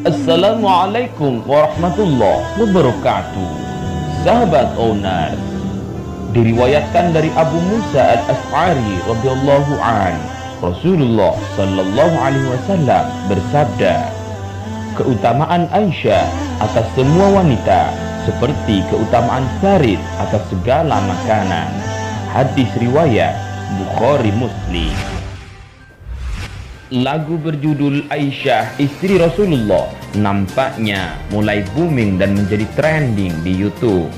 Assalamualaikum warahmatullahi wabarakatuh. Sahabat Onar, diriwayatkan dari Abu Musa al-Ash'ari radhiyallahu an, Rasulullah sallallahu alaihi wasallam bersabda, keutamaan Aisyah atas semua wanita seperti keutamaan Farid atas segala makanan. Hadis riwayat Bukhari Muslim. Lagu berjudul Aisyah Istri Rasulullah nampaknya mulai booming dan menjadi trending di YouTube.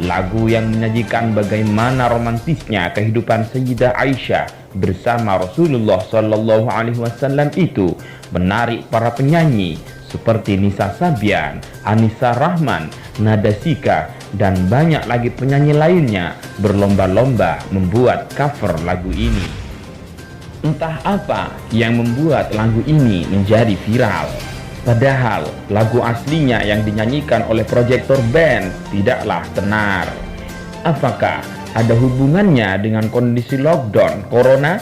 Lagu yang menyajikan bagaimana romantisnya kehidupan Sayyidah Aisyah bersama Rasulullah Sallallahu Alaihi Wasallam itu menarik para penyanyi seperti Nisa Sabian, Anissa Rahman, Nada Sika, dan banyak lagi penyanyi lainnya berlomba-lomba membuat cover lagu ini. Entah apa yang membuat lagu ini menjadi viral. Padahal lagu aslinya yang dinyanyikan oleh Projector Band tidaklah tenar. Apakah ada hubungannya dengan kondisi lockdown corona,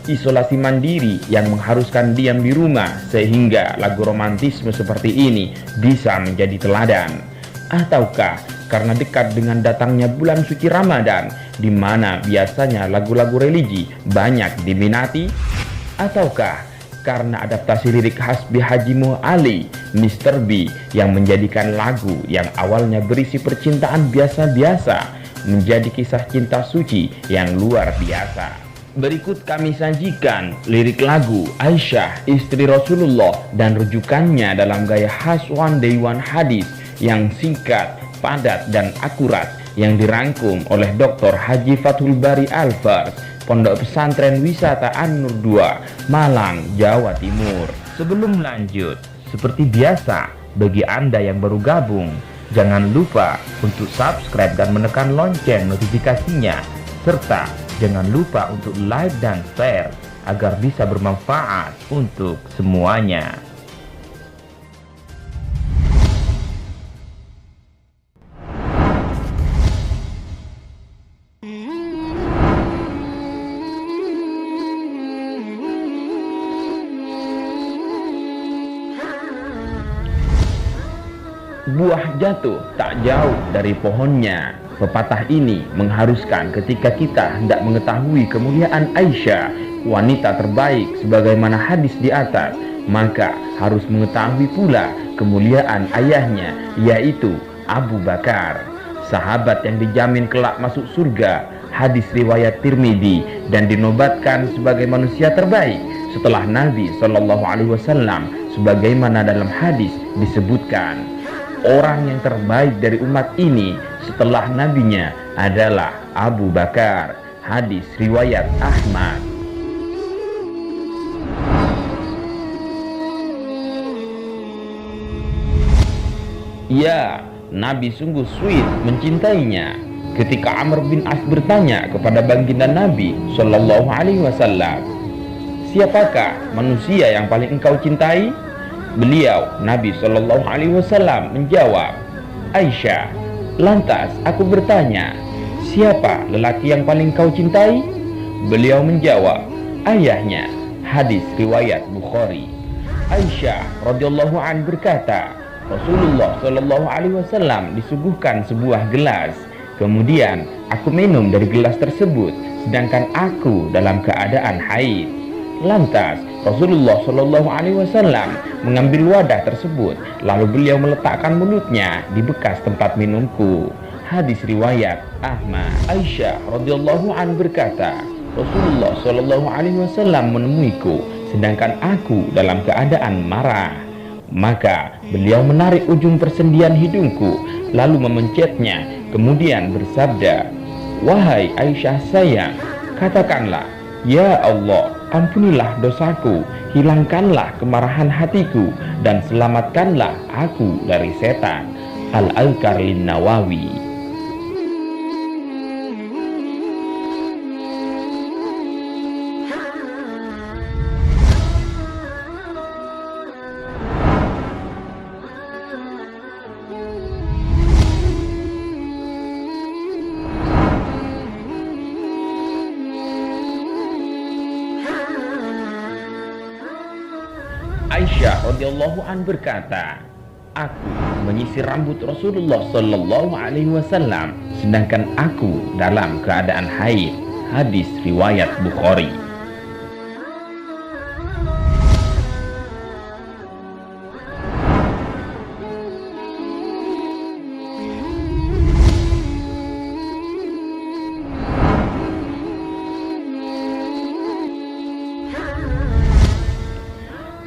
isolasi mandiri yang mengharuskan diam di rumah sehingga lagu romantisme seperti ini bisa menjadi teladan? Ataukah karena dekat dengan datangnya bulan suci Ramadan, di mana biasanya lagu-lagu religi banyak diminati? Ataukah karena adaptasi lirik Hasbi Haji Muh Ali, Mr. B, yang menjadikan lagu yang awalnya berisi percintaan biasa-biasa menjadi kisah cinta suci yang luar biasa? Berikut kami sajikan lirik lagu Aisyah Istri Rasulullah dan rujukannya dalam gaya khas One Day One Hadis yang singkat, padat, dan akurat yang dirangkum oleh Dr. Haji Fathul Bari Al-Fars, Pondok Pesantren Wisata An-Nur 2, Malang, Jawa Timur. Sebelum lanjut, seperti biasa, bagi Anda yang baru gabung, jangan lupa untuk subscribe dan menekan lonceng notifikasinya, serta jangan lupa untuk like dan share agar bisa bermanfaat untuk semuanya. Buah jatuh tak jauh dari pohonnya. Pepatah ini mengharuskan ketika kita hendak mengetahui kemuliaan Aisyah, wanita terbaik sebagaimana hadis di atas, maka harus mengetahui pula kemuliaan ayahnya, yaitu Abu Bakar, sahabat yang dijamin kelak masuk surga. Hadis riwayat Tirmidzi dan dinobatkan sebagai manusia terbaik setelah Nabi Shallallahu Alaihi Wasallam, sebagaimana dalam hadis disebutkan, orang yang terbaik dari umat ini setelah nabinya adalah Abu Bakar. Hadis riwayat Ahmad. Ya, Nabi sungguh sweet mencintainya. Ketika Amr bin As bertanya kepada baginda Nabi Shallallahu Alaihi Wasallam, siapakah manusia yang paling engkau cintai? Beliau, Nabi Shallallahu Alaihi Wasallam, menjawab, Aisyah. Lantas aku bertanya, siapa lelaki yang paling kau cintai? Beliau menjawab, ayahnya. Hadis riwayat Bukhari. Aisyah radhiyallahu an berkata, Rasulullah Shallallahu Alaihi Wasallam disuguhkan sebuah gelas. Kemudian aku minum dari gelas tersebut, sedangkan aku dalam keadaan haid. Lantas Rasulullah Shallallahu Alaihi Wasallam mengambil wadah tersebut, lalu beliau meletakkan mulutnya di bekas tempat minumku. Hadis riwayat Ahmad. Aisyah radhiyallahu an berkata, Rasulullah Shallallahu Alaihi Wasallam menemuiku, sedangkan aku dalam keadaan marah. Maka beliau menarik ujung persendian hidungku, lalu memencetnya, kemudian bersabda, wahai Aisyah sayang, katakanlah, ya Allah, ampunilah dosaku, hilangkanlah kemarahan hatiku, dan selamatkanlah aku dari setan. Al-Adhkar Lin-Nawawi. Aisyah radhiyallahu an berkata, aku menyisir rambut Rasulullah sallallahu alaihi wasallam sedangkan aku dalam keadaan haid. Hadis riwayat Bukhari.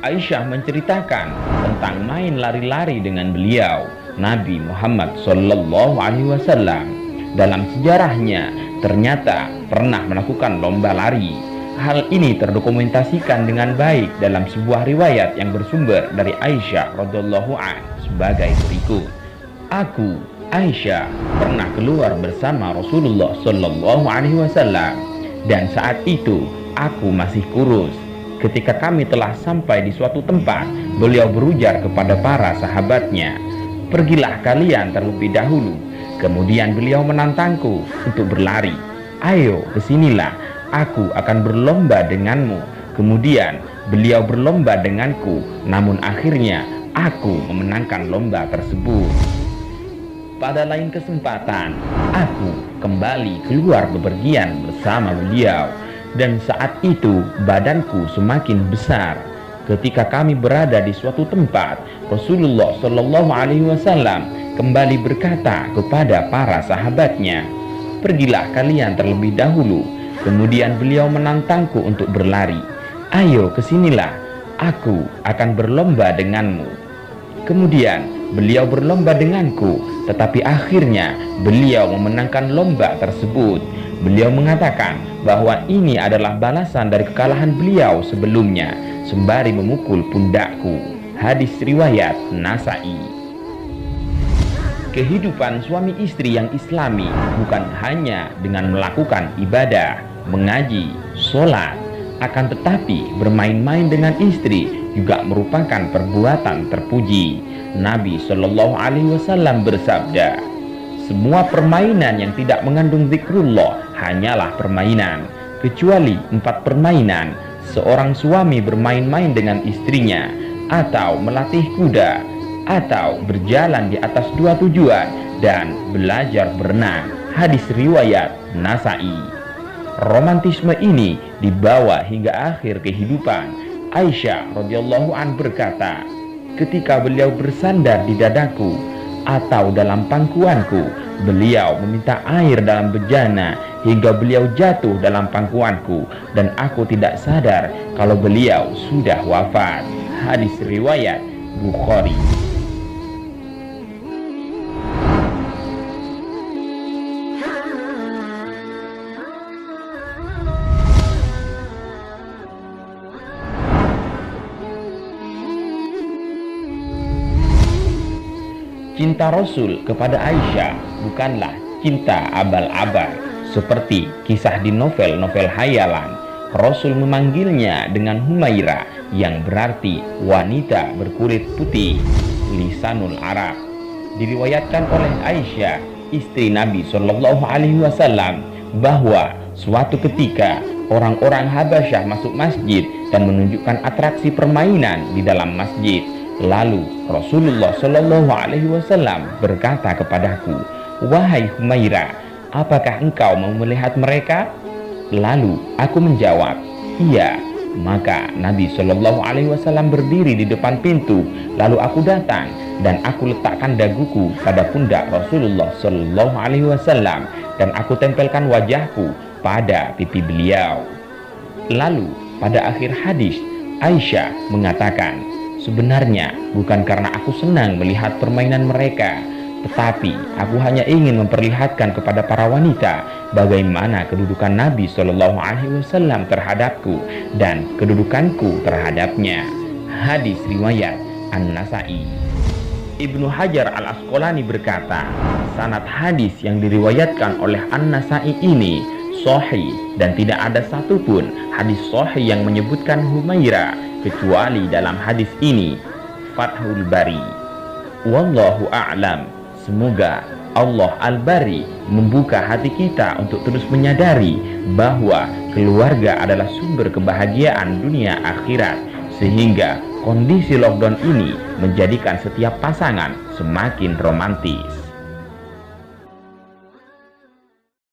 Aisyah menceritakan tentang main lari-lari dengan beliau, Nabi Muhammad Sallallahu Alaihi Wasallam. Dalam sejarahnya, ternyata pernah melakukan lomba lari. Hal ini terdokumentasikan dengan baik dalam sebuah riwayat yang bersumber dari Aisyah radhiyallahu anha sebagai berikut. Aku, Aisyah, pernah keluar bersama Rasulullah Sallallahu Alaihi Wasallam, dan saat itu aku masih kurus. Ketika kami telah sampai di suatu tempat, beliau berujar kepada para sahabatnya, pergilah kalian terlebih dahulu. Kemudian beliau menantangku untuk berlari. Ayo kesinilah, aku akan berlomba denganmu. Kemudian beliau berlomba denganku, namun akhirnya aku memenangkan lomba tersebut. Pada lain kesempatan, aku kembali keluar bepergian bersama beliau. Dan saat itu badanku semakin besar. Ketika kami berada di suatu tempat, Rasulullah Shallallahu Alaihi Wasallam kembali berkata kepada para sahabatnya, pergilah kalian terlebih dahulu. Kemudian beliau menantangku untuk berlari. Ayo kesinilah, aku akan berlomba denganmu. Kemudian beliau berlomba denganku, tetapi akhirnya beliau memenangkan lomba tersebut. Beliau mengatakan bahwa ini adalah balasan dari kekalahan beliau sebelumnya, sembari memukul pundakku. Hadis riwayat Nasa'i. Kehidupan suami istri yang islami bukan hanya dengan melakukan ibadah, mengaji, sholat, akan tetapi bermain-main dengan istri juga merupakan perbuatan terpuji. Nabi Shallallahu Alaihi Wasallam bersabda, semua permainan yang tidak mengandung zikrullah hanyalah permainan, kecuali 4 permainan. Seorang suami bermain-main dengan istrinya, atau melatih kuda, atau berjalan di atas 2 tujuan, dan belajar berenang. Hadis riwayat Nasa'i. Romantisme ini dibawa hingga akhir kehidupan. Aisyah radhiyallahu an berkata, ketika beliau bersandar di dadaku atau dalam pangkuanku, beliau meminta air dalam bejana hingga beliau jatuh dalam pangkuanku, dan aku tidak sadar kalau beliau sudah wafat. Hadis riwayat Bukhari. Cinta Rasul kepada Aisyah bukanlah cinta abal-abal seperti kisah di novel-novel hayalan. Rasul memanggilnya dengan Humaira, yang berarti wanita berkulit putih, lisanul Arab. Diriwayatkan oleh Aisyah, istri Nabi Shallallahu Alaihi Wasallam, bahwa suatu ketika orang-orang Habasyah masuk masjid dan menunjukkan atraksi permainan di dalam masjid. Lalu Rasulullah Shallallahu Alaihi Wasallam berkata kepadaku, wahai Humaira, apakah engkau mau melihat mereka? Lalu aku menjawab, iya. Maka Nabi Shallallahu Alaihi Wasallam berdiri di depan pintu. Lalu aku datang dan aku letakkan daguku pada pundak Rasulullah Shallallahu Alaihi Wasallam, dan aku tempelkan wajahku pada pipi beliau. Lalu pada akhir hadis, Aisyah mengatakan, sebenarnya bukan karena aku senang melihat permainan mereka, tetapi aku hanya ingin memperlihatkan kepada para wanita bagaimana kedudukan Nabi Shallallahu Alaihi Wasallam terhadapku dan kedudukanku terhadapnya. Hadis riwayat An-Nasa'i. Ibnu Hajar Al-Asqalani berkata, sanad hadis yang diriwayatkan oleh An-Nasa'i ini sahih, dan tidak ada satupun hadis sahih yang menyebutkan Humaira kecuali dalam hadis ini. Fathul Bari. Wallahu a'lam. Semoga Allah Al-Bari membuka hati kita untuk terus menyadari bahwa keluarga adalah sumber kebahagiaan dunia akhirat, sehingga Kondisi lockdown ini menjadikan setiap pasangan semakin romantis.